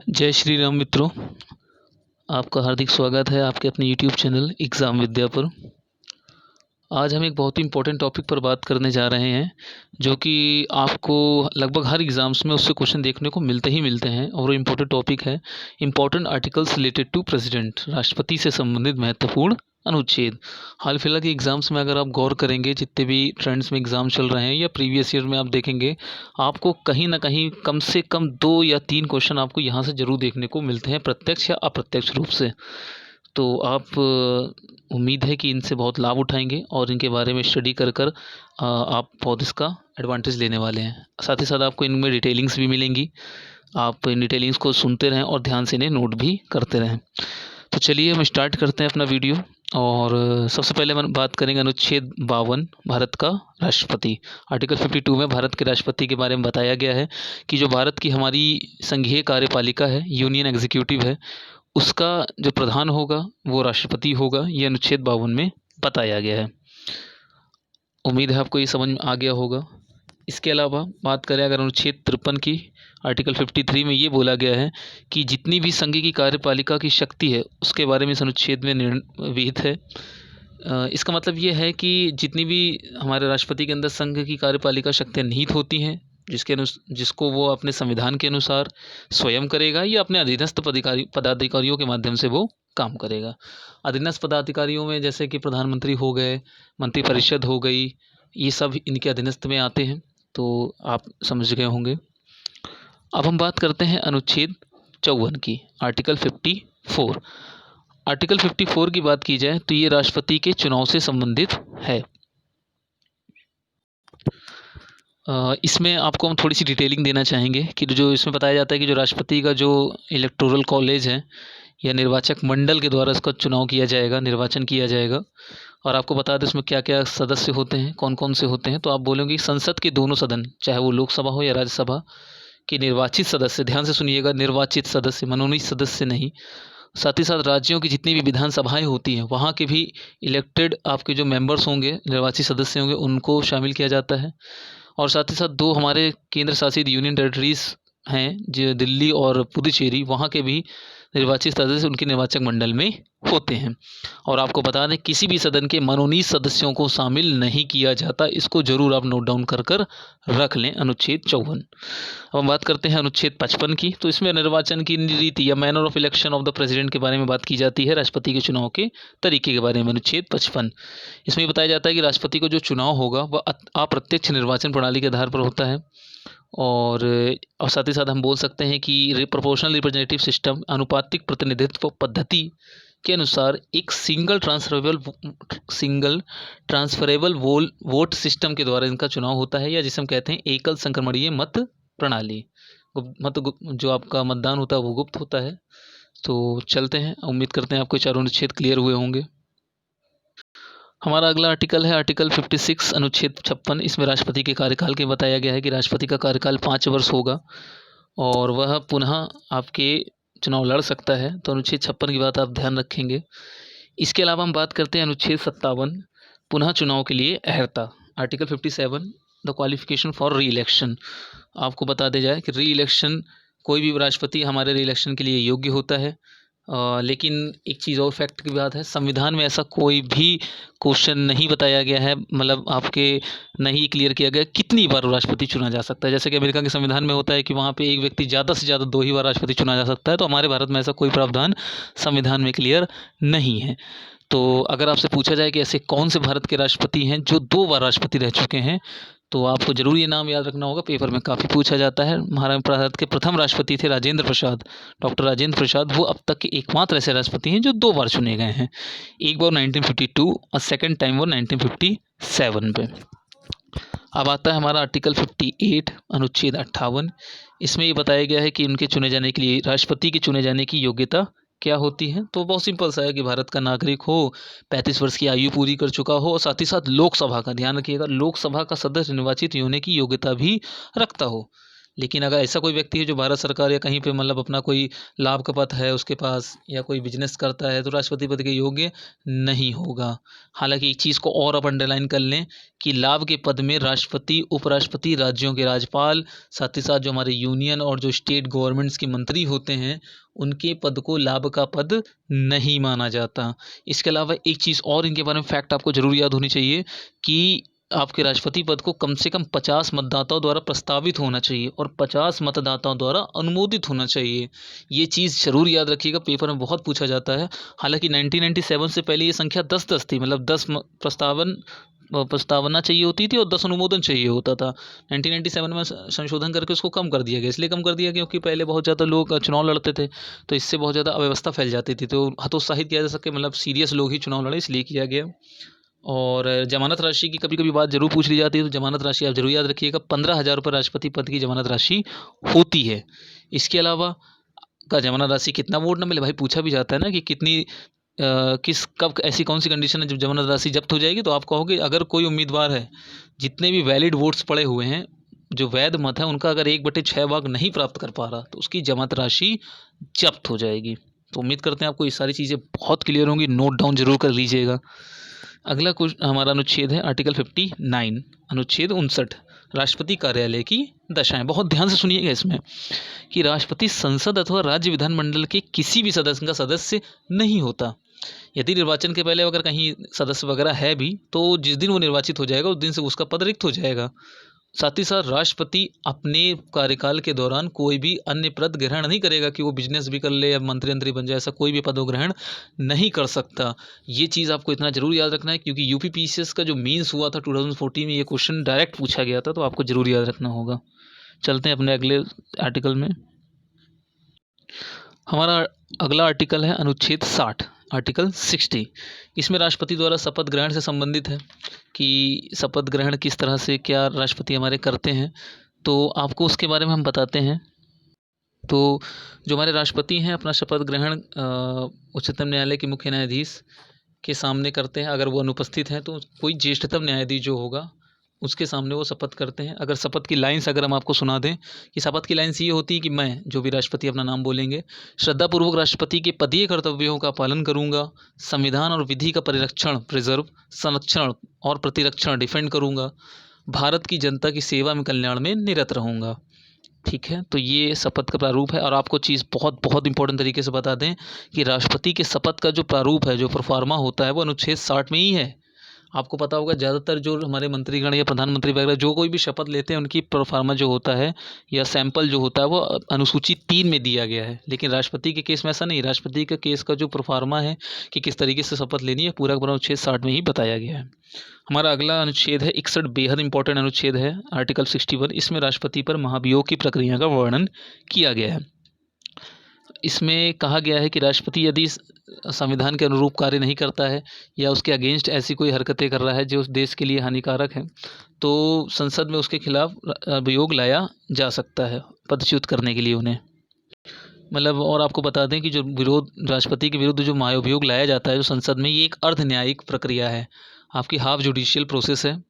जय श्री राम मित्रों, आपका हार्दिक स्वागत है आपके अपने यूट्यूब चैनल एग्ज़ाम विद्या पर। आज हम एक बहुत ही इम्पोर्टेंट टॉपिक पर बात करने जा रहे हैं, जो कि आपको लगभग हर एग्ज़ाम्स में उससे क्वेश्चन देखने को मिलते ही मिलते हैं। और वो इम्पोर्टेंट टॉपिक है important articles related to president, राष्ट्रपति से संबंधित महत्वपूर्ण अनुच्छेद। हाल फिलहाल के एग्ज़ाम्स में अगर आप गौर करेंगे, जितने भी ट्रेंड्स में एग्ज़ाम चल रहे हैं या प्रीवियस ईयर में आप देखेंगे, आपको कहीं ना कहीं कम से कम 2 या 3 क्वेश्चन आपको यहाँ से ज़रूर देखने को मिलते हैं, प्रत्यक्ष या अप्रत्यक्ष रूप से। तो आप उम्मीद है कि इनसे बहुत लाभ उठाएंगे और इनके बारे में स्टडी कर आप बहुत इसका एडवांटेज लेने वाले हैं। साथ ही साथ आपको इनमें डिटेलिंग्स भी मिलेंगी। आप इन डिटेलिंग्स को सुनते रहें और ध्यान से इन्हें नोट भी करते रहें। तो चलिए हम स्टार्ट करते हैं अपना वीडियो। और सबसे पहले हम बात करेंगे अनुच्छेद 52, भारत का राष्ट्रपति। आर्टिकल 52 में भारत के राष्ट्रपति के बारे में बताया गया है कि जो भारत की हमारी संघीय कार्यपालिका है, यूनियन एग्जीक्यूटिव है, उसका जो प्रधान होगा वो राष्ट्रपति होगा। ये अनुच्छेद 52 में बताया गया है। उम्मीद है आपको ये समझ में आ गया होगा। इसके अलावा बात करें अगर अनुच्छेद 53 की, आर्टिकल 53 में ये बोला गया है कि जितनी भी संघ की कार्यपालिका की शक्ति है उसके बारे में इस अनुच्छेद में विहित है। इसका मतलब ये है कि जितनी भी हमारे राष्ट्रपति के अंदर संघ की कार्यपालिका शक्तियाँ निहित होती हैं, जिसको वो अपने संविधान के अनुसार स्वयं करेगा या अपने अधीनस्थ पदाधिकारियों के माध्यम से वो काम करेगा। अधीनस्थ पदाधिकारियों में जैसे कि प्रधानमंत्री हो गए, मंत्रिपरिषद हो गई, ये सब इनके अधीनस्थ में आते हैं। तो आप समझ गए होंगे। अब हम बात करते हैं अनुच्छेद 54 की, आर्टिकल 54। आर्टिकल 54 की बात की जाए तो ये राष्ट्रपति के चुनाव से संबंधित है। इसमें आपको हम थोड़ी सी डिटेलिंग देना चाहेंगे कि जो इसमें बताया जाता है कि जो राष्ट्रपति का जो इलेक्टोरल कॉलेज है या निर्वाचक मंडल के द्वारा इसका चुनाव किया जाएगा, निर्वाचन किया जाएगा। और आपको बता दें इसमें क्या क्या सदस्य होते हैं, कौन कौन से होते हैं। तो आप बोलेंगे संसद के दोनों सदन, चाहे वो लोकसभा हो या राज्यसभा के निर्वाचित सदस्य, ध्यान से सुनिएगा, निर्वाचित सदस्य, मनोनीत सदस्य नहीं। साथ ही साथ राज्यों की जितनी भी विधानसभाएं होती हैं वहाँ के भी इलेक्टेड आपके जो मेंबर्स होंगे, निर्वाचित सदस्य होंगे, उनको शामिल किया जाता है। और साथ ही साथ 2 हमारे केंद्र शासित यूनियन टेरिटरीज़ हैं, जो दिल्ली और पुडुचेरी, वहाँ के भी निर्वाचित सदस्य उनके निर्वाचक मंडल में होते हैं। और आपको बता दें किसी भी सदन के मनोनीत सदस्यों को शामिल नहीं किया जाता। इसको ज़रूर आप नोट डाउन कर रख लें, अनुच्छेद 54। अब हम बात करते हैं अनुच्छेद 55 की। तो इसमें निर्वाचन की रीति या manner of election of the president के बारे में बात की जाती है, राष्ट्रपति के चुनाव के तरीके के बारे में। अनुच्छेद 55 इसमें बताया जाता है कि राष्ट्रपति को जो चुनाव होगा वह अप्रत्यक्ष निर्वाचन प्रणाली के आधार पर होता है। और साथ ही साथ हम बोल सकते हैं कि प्रोपोर्शनल रिप्रेजेंटेटिव सिस्टम, अनुपातिक प्रतिनिधित्व पद्धति के अनुसार एक सिंगल ट्रांसफरेबल वोट सिस्टम के द्वारा इनका चुनाव होता है, या जिसे हम कहते हैं एकल संक्रमणीय मत प्रणाली। जो आपका मतदान होता है वो गुप्त होता है। तो चलते हैं, उम्मीद करते हैं आपको चारों अनुच्छेद क्लियर हुए होंगे। हमारा अगला आर्टिकल है आर्टिकल 56, अनुच्छेद 56। इसमें राष्ट्रपति के कार्यकाल के बताया गया है कि राष्ट्रपति का कार्यकाल 5 वर्ष होगा और वह पुनः आपके चुनाव लड़ सकता है। तो अनुच्छेद 56 की बात आप ध्यान रखेंगे। इसके अलावा हम बात करते हैं अनुच्छेद 57, पुनः चुनाव के लिए अहर्ता। Article 57, the qualification for reelection. आपको बता दिया जाए कि री इलेक्शन, कोई भी राष्ट्रपति हमारे री इलेक्शन के लिए योग्य होता है। लेकिन एक चीज़ और फैक्ट की बात है, संविधान में ऐसा कोई भी क्वेश्चन नहीं बताया गया है, मतलब आपके नहीं क्लियर किया गया कितनी बार राष्ट्रपति चुना जा सकता है। जैसे कि अमेरिका के संविधान में होता है कि वहाँ पे एक व्यक्ति ज़्यादा से ज़्यादा 2 ही बार राष्ट्रपति चुना जा सकता है। तो हमारे भारत में ऐसा कोई प्रावधान संविधान में क्लियर नहीं है। तो अगर आपसे पूछा जाए कि ऐसे कौन से भारत के राष्ट्रपति हैं जो 2 बार राष्ट्रपति रह चुके हैं, तो आपको ज़रूर ये नाम याद रखना होगा, पेपर में काफ़ी पूछा जाता है। हमारे भारत के प्रथम राष्ट्रपति थे राजेंद्र प्रसाद, डॉक्टर राजेंद्र प्रसाद। वो अब तक के एकमात्र ऐसे राष्ट्रपति हैं जो 2 बार चुने गए हैं। एक बार 1952 और सेकंड टाइम वो 1957 पे। अब आता है हमारा आर्टिकल 58, अनुच्छेद 58। इसमें ये बताया गया है कि उनके चुने जाने के लिए, राष्ट्रपति के चुने जाने की योग्यता क्या होती है। तो बहुत सिंपल सा है कि भारत का नागरिक हो, 35 वर्ष की आयु पूरी कर चुका हो और साथ ही साथ लोकसभा का, ध्यान रखिएगा, लोकसभा का सदस्य निर्वाचित होने की योग्यता भी रखता हो। लेकिन अगर ऐसा कोई व्यक्ति है जो भारत सरकार या कहीं पे मतलब अपना कोई लाभ का पद है उसके पास या कोई बिजनेस करता है तो राष्ट्रपति पद के योग्य नहीं होगा। हालांकि एक चीज़ को और आप अंडरलाइन कर लें कि लाभ के पद में राष्ट्रपति, उपराष्ट्रपति, राज्यों के राज्यपाल, साथ ही साथ जो हमारे यूनियन और जो स्टेट गवर्नमेंट्स के मंत्री होते हैं उनके पद को लाभ का पद नहीं माना जाता। इसके अलावा एक चीज़ और इनके बारे में फैक्ट आपको ज़रूर याद होनी चाहिए कि आपके राष्ट्रपति पद को कम से कम 50 मतदाताओं द्वारा प्रस्तावित होना चाहिए और 50 मतदाताओं द्वारा अनुमोदित होना चाहिए। ये चीज़ ज़रूर याद रखिएगा, पेपर में बहुत पूछा जाता है। हालांकि 1997 से पहले ये संख्या 10-10 थी, मतलब 10 प्रस्तावना चाहिए होती थी और 10 अनुमोदन चाहिए होता था। 1997 में संशोधन करके उसको कम कर दिया गया। इसलिए कम कर दिया क्योंकि पहले बहुत ज़्यादा लोग चुनाव लड़ते थे, तो इससे बहुत ज़्यादा अव्यवस्था फैल जाती थी, तो हतोत्साहित किया जा सके, मतलब सीरियस लोग ही चुनाव लड़े, इसलिए किया गया। और जमानत राशि की कभी कभी बात जरूर पूछ ली जाती है, तो जमानत राशि आप जरूर याद रखिएगा, 15,000 रुपये राष्ट्रपति पद की जमानत राशि होती है। इसके अलावा का जमानत राशि कितना वोट न मिले, भाई पूछा भी जाता है ना कि कितनी किस कब ऐसी कौन सी कंडीशन है जब जमानत राशि जब्त हो जाएगी, तो आप कहोगे अगर कोई उम्मीदवार है जितने भी वैलिड वोट्स पड़े हुए हैं, जो वैध मत है उनका अगर 1/6 भाग नहीं प्राप्त कर पा रहा तो उसकी जमानत राशि जब्त हो जाएगी। तो उम्मीद करते हैं आपको ये सारी चीज़ें बहुत क्लियर होंगी, नोट डाउन जरूर कर लीजिएगा। अगला कुछ हमारा अनुच्छेद है आर्टिकल 59, अनुच्छेद 59, राष्ट्रपति कार्यालय की दशाएं। बहुत ध्यान से सुनिएगा इसमें कि राष्ट्रपति संसद अथवा राज्य विधानमंडल के किसी भी सदस्य का सदस्य नहीं होता। यदि निर्वाचन के पहले अगर कहीं सदस्य वगैरह है भी तो जिस दिन वो निर्वाचित हो जाएगा उस दिन से उसका पद रिक्त हो जाएगा। साथ ही साथ राष्ट्रपति अपने कार्यकाल के दौरान कोई भी अन्य पद ग्रहण नहीं करेगा कि वो बिजनेस भी कर ले या मंत्री बन जाए, ऐसा कोई भी पद ग्रहण नहीं कर सकता। ये चीज़ आपको इतना जरूर याद रखना है क्योंकि यूपीपीसीएस का जो मेंस हुआ था 2014 में ये क्वेश्चन डायरेक्ट पूछा गया था, तो आपको जरूर याद रखना होगा। चलते हैं अपने अगले आर्टिकल में। हमारा अगला आर्टिकल है अनुच्छेद 60, आर्टिकल 60। इसमें राष्ट्रपति द्वारा शपथ ग्रहण से संबंधित है कि शपथ ग्रहण किस तरह से क्या राष्ट्रपति हमारे करते हैं, तो आपको उसके बारे में हम बताते हैं। तो जो हमारे राष्ट्रपति हैं अपना शपथ ग्रहण उच्चतम न्यायालय के मुख्य न्यायाधीश के सामने करते हैं। अगर वो अनुपस्थित हैं तो कोई ज्येष्ठतम न्यायाधीश जो होगा उसके सामने वो शपथ करते हैं। अगर शपथ की लाइन्स अगर हम आपको सुना दें कि शपथ की लाइन्स ये होती है कि मैं, जो भी राष्ट्रपति अपना नाम बोलेंगे, श्रद्धापूर्वक राष्ट्रपति के पदीय कर्तव्यों का पालन करूंगा, संविधान और विधि का परिरक्षण, प्रिजर्व, संरक्षण और प्रतिरक्षण, डिफेंड करूंगा, भारत की जनता की सेवा में कल्याण में निरत रहूंगा। ठीक है, तो ये शपथ का प्रारूप है। और आपको चीज़ बहुत बहुत इंपॉर्टेंट तरीके से बता दें कि राष्ट्रपति के शपथ का जो प्रारूप है, जो प्रोफार्मा होता है, वो अनुच्छेद 60 में ही है। आपको पता होगा ज़्यादातर जो हमारे मंत्रीगण या प्रधानमंत्री वगैरह जो कोई भी शपथ लेते हैं उनकी प्रोफार्मा जो होता है या सैंपल जो होता है वो अनुसूची 3 में दिया गया है। लेकिन राष्ट्रपति के केस में ऐसा नहीं। राष्ट्रपति के केस का जो प्रोफार्मा है कि किस तरीके से शपथ लेनी है, पूरा पूरा अनुच्छेद 60 में ही बताया गया है। हमारा अगला अनुच्छेद है 61, बेहद इंपॉर्टेंट अनुच्छेद है, आर्टिकल 61। इसमें राष्ट्रपति पर महाभियोग की प्रक्रिया का वर्णन किया गया है। इसमें कहा गया है कि राष्ट्रपति यदि संविधान के अनुरूप कार्य नहीं करता है या उसके अगेंस्ट ऐसी कोई हरकतें कर रहा है जो उस देश के लिए हानिकारक है, तो संसद में उसके खिलाफ अभियोग लाया जा सकता है पदच्युत करने के लिए उन्हें। मतलब और आपको बता दें कि जो विरोध राष्ट्रपति के विरुद्ध जो महाभियोग लाया जाता है जो संसद में, ये एक अर्ध न्यायिक प्रक्रिया है, आपकी हाफ जुडिशियल प्रोसेस है।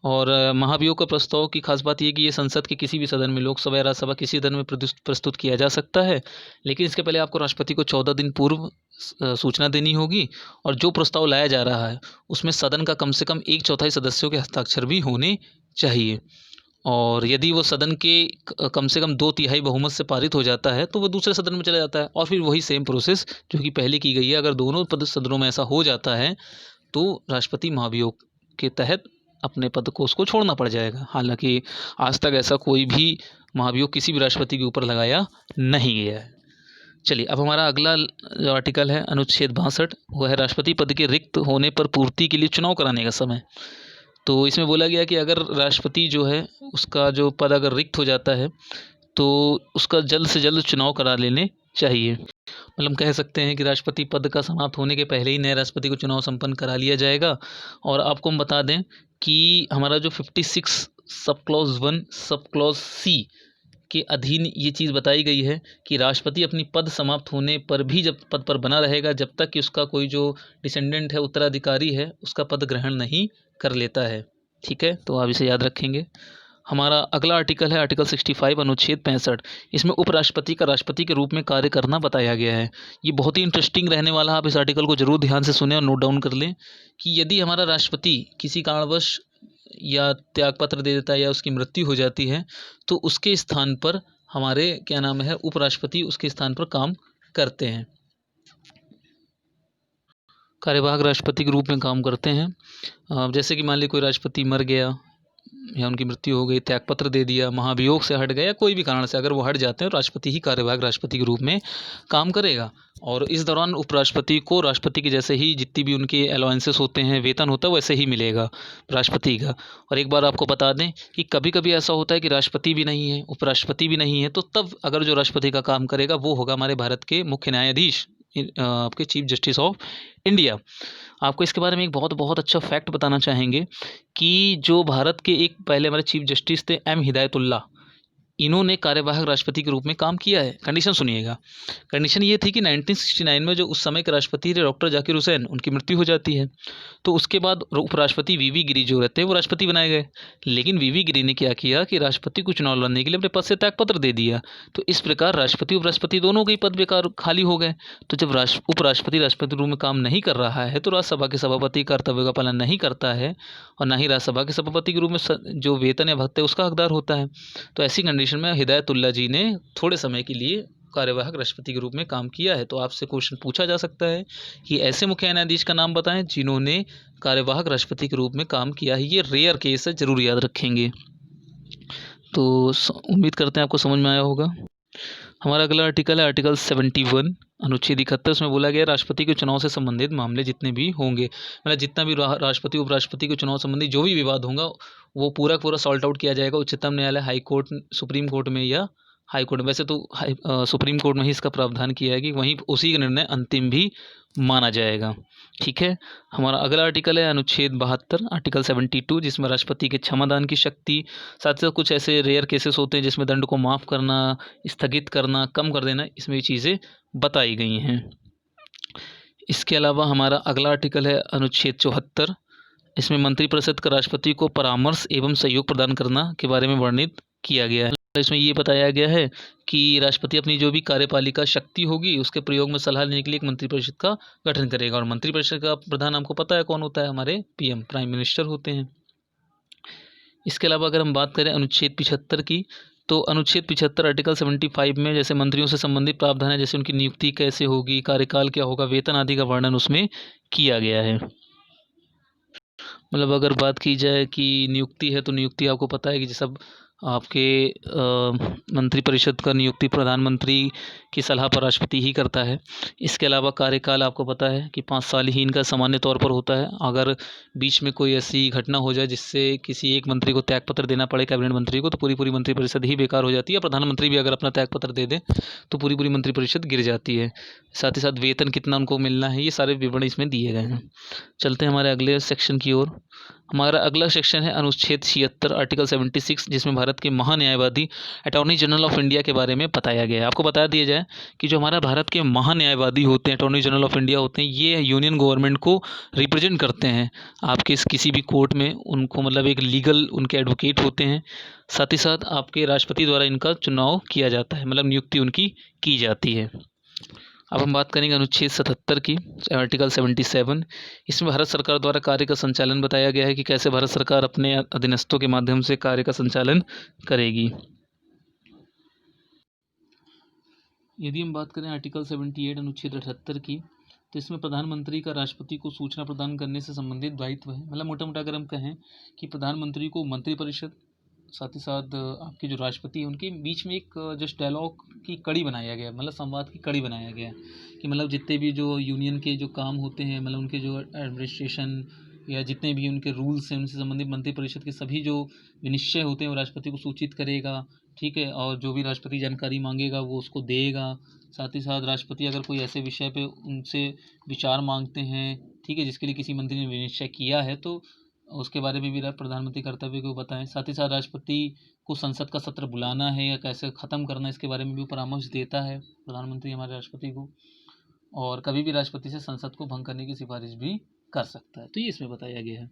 और महाभियोग का प्रस्ताव की खास बात यह कि ये संसद के किसी भी सदन में, लोकसभा या राज्यसभा किसी सदन में प्रस्तुत किया जा सकता है। लेकिन इसके पहले आपको राष्ट्रपति को 14 दिन पूर्व सूचना देनी होगी और जो प्रस्ताव लाया जा रहा है उसमें सदन का कम से कम 1/4 सदस्यों के हस्ताक्षर भी होने चाहिए। और यदि वो सदन के कम से कम 2/3 बहुमत से पारित हो जाता है तो वो दूसरे सदन में चला जाता है और फिर वही सेम प्रोसेस जो कि पहले की गई है। अगर दोनों सदनों में ऐसा हो जाता है तो राष्ट्रपति महाभियोग के तहत अपने पद को उसको छोड़ना पड़ जाएगा। हालांकि आज तक ऐसा कोई भी महाभियोग किसी भी राष्ट्रपति के ऊपर लगाया नहीं गया है। चलिए, अब हमारा अगला जो आर्टिकल है अनुच्छेद 62, वो है राष्ट्रपति पद के रिक्त होने पर पूर्ति के लिए चुनाव कराने का समय। तो इसमें बोला गया कि अगर राष्ट्रपति जो है उसका जो पद अगर रिक्त हो जाता है तो उसका जल्द से जल्द चुनाव करा लेने चाहिए। मतलब कह सकते हैं कि राष्ट्रपति पद का समाप्त होने के पहले ही नए राष्ट्रपति को चुनाव संपन्न करा लिया जाएगा। और आपको हम बता दें कि हमारा जो 56 sub clause 1 sub clause C के अधीन ये चीज़ बताई गई है कि राष्ट्रपति अपनी पद समाप्त होने पर भी जब पद पर बना रहेगा जब तक कि उसका कोई जो डिसेंडेंट है, उत्तराधिकारी है, उसका पद ग्रहण नहीं कर लेता है। ठीक है, तो आप इसे याद रखेंगे। हमारा अगला आर्टिकल है आर्टिकल 65 अनुच्छेद 65। इसमें उपराष्ट्रपति का राष्ट्रपति के रूप में कार्य करना बताया गया है। ये बहुत ही इंटरेस्टिंग रहने वाला है, आप इस आर्टिकल को जरूर ध्यान से सुने और नोट डाउन कर लें कि यदि हमारा राष्ट्रपति किसी कारणवश या त्यागपत्र दे देता है या उसकी मृत्यु हो जाती है तो उसके स्थान पर हमारे क्या नाम है उपराष्ट्रपति उसके स्थान पर काम करते हैं, कार्यवाहक राष्ट्रपति के रूप में काम करते हैं। जैसे कि मान लीजिए कोई राष्ट्रपति मर गया या उनकी मृत्यु हो गई, त्यागपत्र दे दिया, महाभियोग से हट गया या कोई भी कारण से अगर वो हट जाते हैं तो राष्ट्रपति ही कार्यवाहक राष्ट्रपति के रूप में काम करेगा। और इस दौरान उपराष्ट्रपति को राष्ट्रपति के जैसे ही जितनी भी उनके अलाउंसेस होते हैं, वेतन होता है, वैसे ही मिलेगा राष्ट्रपति का। और एक बार आपको बता दें कि कभी कभी ऐसा होता है कि राष्ट्रपति भी नहीं है, उपराष्ट्रपति भी नहीं है, तो तब अगर जो राष्ट्रपति का काम करेगा वो होगा हमारे भारत के मुख्य न्यायाधीश, आपके चीफ जस्टिस ऑफ इंडिया। आपको इसके बारे में एक बहुत बहुत अच्छा फैक्ट बताना चाहेंगे कि जो भारत के एक पहले हमारे चीफ जस्टिस थे एम हिदायतुल्लाह, इन्होंने कार्यवाहक राष्ट्रपति के रूप में काम किया है। कंडीशन सुनिएगा, कंडीशन ये थी कि 1969 में जो उस समय के राष्ट्रपति थे डॉक्टर जाकिर हुसैन, उनकी मृत्यु हो जाती है तो उसके बाद उपराष्ट्रपति वीवी गिरी जो रहते हैं वो राष्ट्रपति बनाए गए। लेकिन वीवी गिरी ने क्या किया कि राष्ट्रपति को चुनाव लड़ने के लिए अपने पद से त्यागपत्र दे दिया, तो इस प्रकार राष्ट्रपति उपराष्ट्रपति दोनों के ही पद बेकार खाली हो गए। तो जब उपराष्ट्रपति राष्ट्रपति रूप में काम नहीं कर रहा है तो राज्यसभा के सभापति कर्तव्य का पालन नहीं करता है और ना ही राज्यसभा के सभापति के रूप में जो वेतन या भत्ते उसका हकदार होता है। तो ऐसी कंडीशन में हिदायतुल्लाह जी ने थोड़े समय के लिए कार्यवाहक राष्ट्रपति के रूप में काम किया है। तो आपसे क्वेश्चन पूछा जा सकता है कि ऐसे मुख्य न्यायाधीश का नाम बताएं जिन्होंने कार्यवाहक राष्ट्रपति के रूप में काम किया है। ये रेयर केस है, जरूर याद रखेंगे। तो उम्मीद करते हैं आपको समझ में आया होगा। हमारा अगला आर्टिकल है आर्टिकल 71 अनुच्छेद 71। उसमें बोला गया राष्ट्रपति के चुनाव से संबंधित मामले जितने भी होंगे, मतलब जितना भी राष्ट्रपति उपराष्ट्रपति के चुनाव संबंधी जो भी विवाद होगा वो पूरा पूरा सॉल्ट आउट किया जाएगा उच्चतम न्यायालय, हाई कोर्ट, सुप्रीम कोर्ट में या हाई कोर्ट में। वैसे तो सुप्रीम कोर्ट में ही इसका प्रावधान किया है कि वहीं उसी का निर्णय अंतिम भी माना जाएगा। ठीक है, हमारा अगला आर्टिकल है अनुच्छेद 72 आर्टिकल 72, जिसमें राष्ट्रपति के क्षमादान की शक्ति, साथ ही साथ कुछ ऐसे रेयर केसेस होते हैं जिसमें दंड को माफ़ करना, स्थगित करना, कम कर देना, इसमें ये चीज़ें बताई गई हैं। इसके अलावा हमारा अगला आर्टिकल है अनुच्छेद 74। इसमें मंत्रिपरिषद का राष्ट्रपति को परामर्श एवं सहयोग प्रदान करना के बारे में वर्णित किया गया है। इसमें ये बताया गया है कि राष्ट्रपति अपनी जो भी कार्यपालिका शक्ति होगी उसके प्रयोग में सलाह लेने के लिए एक मंत्रिपरिषद का गठन करेगा। और मंत्रिपरिषद का प्रधान आपको पता है कौन होता है, हमारे पीएम, प्राइम मिनिस्टर होते हैं। इसके अलावा अगर हम बात करें अनुच्छेद 75 की, तो अनुच्छेद 75 आर्टिकल 75 में जैसे मंत्रियों से संबंधित प्रावधान है, जैसे उनकी नियुक्ति कैसे होगी, कार्यकाल क्या होगा, वेतन आदि का वर्णन उसमें किया गया है। मतलब अगर बात की जाए कि नियुक्ति है तो नियुक्ति आपको पता है कि सब आपके मंत्रिपरिषद का नियुक्ति प्रधानमंत्री की सलाह पर राष्ट्रपति ही करता है। इसके अलावा कार्यकाल आपको पता है कि 5 साल ही इनका सामान्य तौर पर होता है। अगर बीच में कोई ऐसी घटना हो जाए जिससे किसी एक मंत्री को त्यागपत्र देना पड़े कैबिनेट मंत्री को, तो पूरी पूरी मंत्रिपरिषद ही बेकार हो जाती है। प्रधानमंत्री भी अगर अपना त्यागपत्र दे दे तो पूरी पूरी मंत्रिपरिषद गिर जाती है। साथ ही साथ वेतन कितना उनको मिलना है, ये सारे विवरण इसमें दिए गए हैं। चलते हैं हमारे अगले सेक्शन की ओर। हमारा अगला सेक्शन है अनुच्छेद 76 आर्टिकल 76, जिसमें भारत के महान्यायवादी अटॉर्नी जनरल ऑफ इंडिया के बारे में बताया गया है। आपको बता दिया जाए कि जो हमारा भारत के महान्यायवादी होते हैं, अटॉर्नी जनरल ऑफ इंडिया होते हैं, ये यूनियन गवर्नमेंट को रिप्रेजेंट करते हैं आपके किसी भी कोर्ट में। उनको मतलब एक लीगल उनके एडवोकेट होते हैं। साथ ही साथ आपके राष्ट्रपति द्वारा इनका चुनाव किया जाता है, मतलब नियुक्ति उनकी की जाती है। अब हम बात करेंगे अनुच्छेद 77 की, आर्टिकल 77। इसमें भारत सरकार द्वारा कार्य का संचालन बताया गया है कि कैसे भारत सरकार अपने अधीनस्थों के माध्यम से कार्य का संचालन करेगी। यदि हम बात करें आर्टिकल 78 अनुच्छेद 78 की, तो इसमें प्रधानमंत्री का राष्ट्रपति को सूचना प्रदान करने से संबंधित दायित्व है। मतलब मोटा मोटा अगर हम कहें कि प्रधानमंत्री को मंत्रिपरिषद, साथ ही साथ आपके जो राष्ट्रपति हैं उनके बीच में एक जस्ट डायलॉग की कड़ी बनाया गया, मतलब संवाद की कड़ी बनाया गया कि मतलब जितने भी जो यूनियन के जो काम होते हैं, मतलब उनके जो एडमिनिस्ट्रेशन या जितने भी उनके रूल्स हैं उनसे संबंधित मंत्रिपरिषद के सभी जो विनिश्चय होते हैं वो राष्ट्रपति को सूचित करेगा। ठीक है, और जो भी राष्ट्रपति जानकारी मांगेगा वो उसको देगा। साथ ही साथ राष्ट्रपति अगर कोई ऐसे विषय पे उनसे विचार मांगते हैं, ठीक है, जिसके लिए किसी मंत्री ने विनिश्चय किया है, तो उसके बारे में भी प्रधानमंत्री कर्तव्य को बताएं। साथ ही साथ राष्ट्रपति को संसद का सत्र बुलाना है या कैसे ख़त्म करना है, इसके बारे में भी परामर्श देता है प्रधानमंत्री हमारे राष्ट्रपति को। और कभी भी राष्ट्रपति से संसद को भंग करने की सिफारिश भी कर सकता है। तो ये इसमें बताया गया है।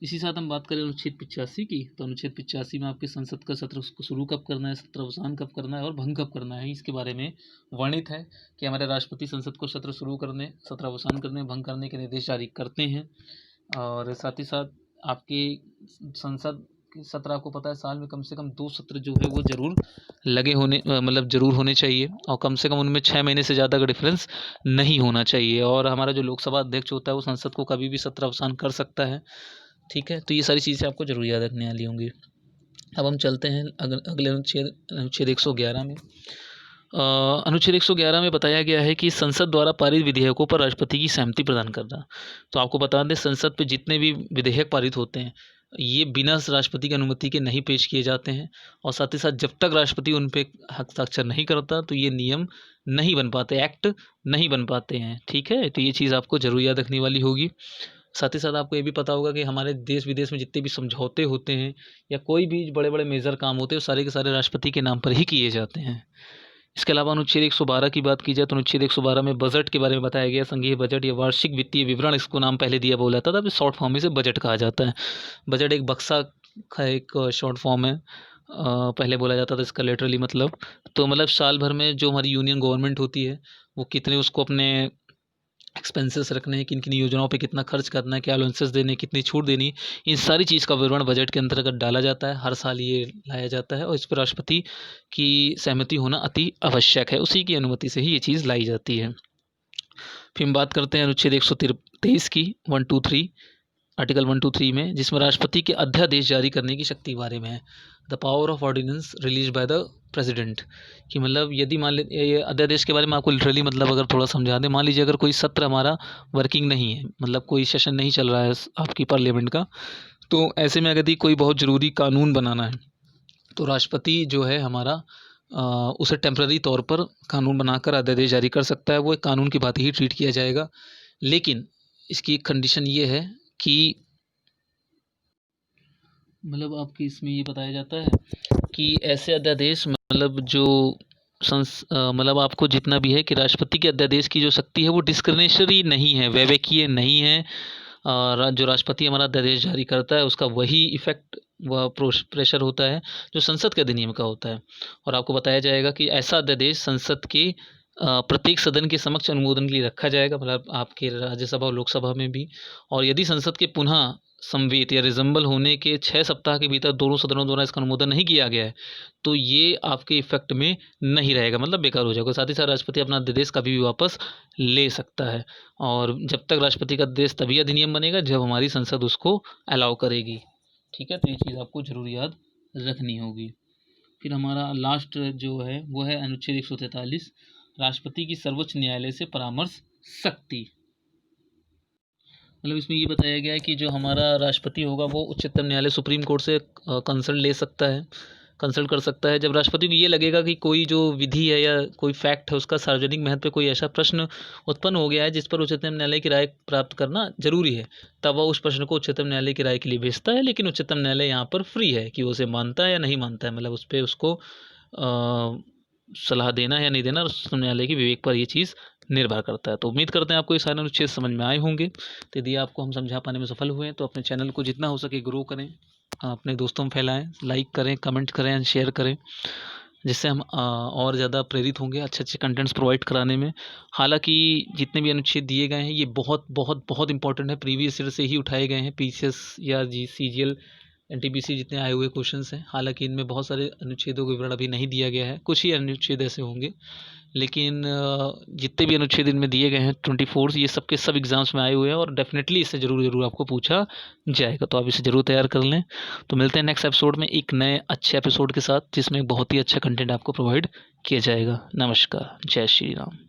इसी साथ हम बात करें अनुच्छेद 85 की, तो अनुच्छेद 85 में आपके संसद का सत्र को शुरू कब करना है, सत्र अवसान कब करना है और भंग कब करना है, इसके बारे में वर्णित है कि हमारे राष्ट्रपति संसद को सत्र शुरू करने, सत्र अवसान करने, भंग करने के निर्देश जारी करते हैं। और साथ ही साथ आपकी संसद के सत्र, आपको पता है साल में कम से कम 2 सत्र जो है वो जरूर लगे होने मतलब जरूर होने चाहिए, और कम से कम उनमें 6 महीने से ज़्यादा का डिफरेंस नहीं होना चाहिए। और हमारा जो लोकसभा अध्यक्ष होता है वो संसद को कभी भी सत्र अवसान कर सकता है। ठीक है, तो ये सारी चीज़ें आपको जरूर याद रखने वाली होंगी। अब हम चलते हैं अगले अनुच्छेद 111 में। अनुच्छेद 111 में बताया गया है कि संसद द्वारा पारित विधेयकों पर राष्ट्रपति की सहमति प्रदान करना। तो आपको बता दें, संसद पे जितने भी विधेयक पारित होते हैं ये बिना राष्ट्रपति की अनुमति के नहीं पेश किए जाते हैं, और साथ ही साथ जब तक राष्ट्रपति उन पे हस्ताक्षर नहीं करता तो ये नियम नहीं बन पाते, एक्ट नहीं बन पाते हैं। ठीक है, तो ये चीज़ आपको जरूर याद रखने वाली होगी। साथ ही साथ आपको ये भी पता होगा कि हमारे देश विदेश में जितने भी समझौते होते हैं या कोई भी बड़े बड़े मेजर काम होते हैं वो सारे के सारे राष्ट्रपति के नाम पर ही किए जाते हैं। इसके अलावा अनुच्छेद 112 की बात की जाए तो अनुच्छेद 112 में बजट के बारे में बताया गया। संघीय बजट या वार्षिक वित्तीय विवरण इसको नाम पहले दिया बोला जाता था, अब शॉर्ट फॉर्म में इसे बजट कहा जाता है। बजट एक बक्सा का एक शॉर्ट फॉर्म है, पहले बोला जाता था इसका लिटरली मतलब। तो मतलब साल भर में जो हमारी यूनियन गवर्नमेंट होती है वो कितने उसको अपने एक्सपेंसेस रखने हैं, किन किन योजनाओं पे कितना खर्च करना है, क्या अलाउंसेस देने, कितनी छूट देनी, इन सारी चीज़ का विवरण बजट के अंतर्गत डाला जाता है। हर साल ये लाया जाता है और इस पर राष्ट्रपति की सहमति होना अति आवश्यक है, उसी की अनुमति से ही ये चीज़ लाई जाती है। फिर हम बात करते हैं अनुच्छेद 123 की 123 आर्टिकल 123 में, जिसमें राष्ट्रपति के अध्यादेश जारी करने की शक्ति के बारे में है। The power of ordinance release by the president, कि मतलब यदि मान लीजिए ये अध्यादेश के बारे में आपको लिटरली मतलब अगर थोड़ा समझा दें, मान लीजिए अगर कोई सत्र हमारा वर्किंग नहीं है, मतलब कोई सेशन नहीं चल रहा है आपकी पार्लियामेंट का, तो ऐसे में यदि कोई बहुत ज़रूरी कानून बनाना है तो राष्ट्रपति जो है हमारा उसे टेम्पररी तौर पर कानून बनाकर अध्यादेश जारी कर सकता है। वो एक कानून की बात ही ट्रीट किया जाएगा, लेकिन इसकी एक कंडीशन ये है कि मतलब आपकी इसमें ये बताया जाता है कि ऐसे अध्यादेश मतलब जो मतलब आपको जितना भी है कि राष्ट्रपति के अध्यादेश की जो शक्ति है वो डिस्क्रिशनरी नहीं है, वैवेकीय नहीं है। जो राष्ट्रपति हमारा अध्यादेश जारी करता है उसका वही इफेक्ट, वह प्रेशर होता है जो संसद के अधिनियम का होता है। और आपको बताया जाएगा कि ऐसा अध्यादेश संसद के प्रत्येक सदन के समक्ष अनुमोदन के लिए रखा जाएगा, मतलब आपके राज्यसभा और लोकसभा में भी। और यदि संसद के पुनः संवित या रिजम्बल होने के 6 सप्ताह के भीतर दोनों सदनों द्वारा इसका अनुमोदन नहीं किया गया है तो ये आपके इफेक्ट में नहीं रहेगा, मतलब बेकार हो जाएगा। साथ ही साथ राष्ट्रपति अपना अध्यादेश कभी भी वापस ले सकता है, और जब तक राष्ट्रपति का अध्यादेश तभी अधिनियम बनेगा जब हमारी संसद उसको अलाउ करेगी। ठीक है, तो ये चीज़ आपको जरूर याद रखनी होगी। फिर हमारा लास्ट जो है वो है अनुच्छेद 143, राष्ट्रपति की सर्वोच्च न्यायालय से परामर्श शक्ति। मतलब इसमें ये बताया गया है कि जो हमारा राष्ट्रपति होगा वो उच्चतम न्यायालय सुप्रीम कोर्ट से कंसल्ट ले सकता है, कंसल्ट कर सकता है। जब राष्ट्रपति को ये लगेगा कि कोई जो विधि है या कोई फैक्ट है उसका सार्वजनिक महत्व पे कोई ऐसा प्रश्न उत्पन्न हो गया है जिस पर उच्चतम न्यायालय की राय प्राप्त करना जरूरी है, तब वह उस प्रश्न को उच्चतम न्यायालय की राय के लिए भेजता है। लेकिन उच्चतम न्यायालय यहाँ पर फ्री है कि वो उसे मानता है या नहीं मानता है, मतलब उस पर उसको सलाह देना है या नहीं देना, उच्चतम न्यायालय के विवेक पर ये चीज़ निर्भर करता है। तो उम्मीद करते हैं आपको ये सारे अनुच्छेद समझ में आए होंगे। तो यदि आपको हम समझा पाने में सफल हुए तो अपने चैनल को जितना हो सके ग्रो करें, अपने दोस्तों में फैलाएं, लाइक करें, कमेंट करें, शेयर करें, जिससे हम और ज़्यादा प्रेरित होंगे अच्छे अच्छे कंटेंट्स प्रोवाइड कराने में। हालांकि जितने भी अनुच्छेद दिए गए हैं ये बहुत बहुत बहुत इंपॉर्टेंट है, प्रीवियस ईयर से ही उठाए गए हैं, पीसीएस या CGL NTPC जितने आए हुए क्वेश्चंस हैं। हालांकि इनमें बहुत सारे अनुच्छेदों का विवरण अभी नहीं दिया गया है, कुछ ही अनुच्छेद ऐसे होंगे, लेकिन जितने भी अनुच्छेद इनमें दिए गए हैं 24 ये सब के सब एग्जाम्स में आए हुए हैं और डेफिनेटली इससे ज़रूर आपको पूछा जाएगा, तो आप इसे ज़रूर तैयार कर लें। तो मिलते हैं नेक्स्ट एपिसोड में एक नए अच्छे एपिसोड के साथ जिसमें बहुत ही अच्छा कंटेंट आपको प्रोवाइड किया जाएगा। नमस्कार, जय श्री राम।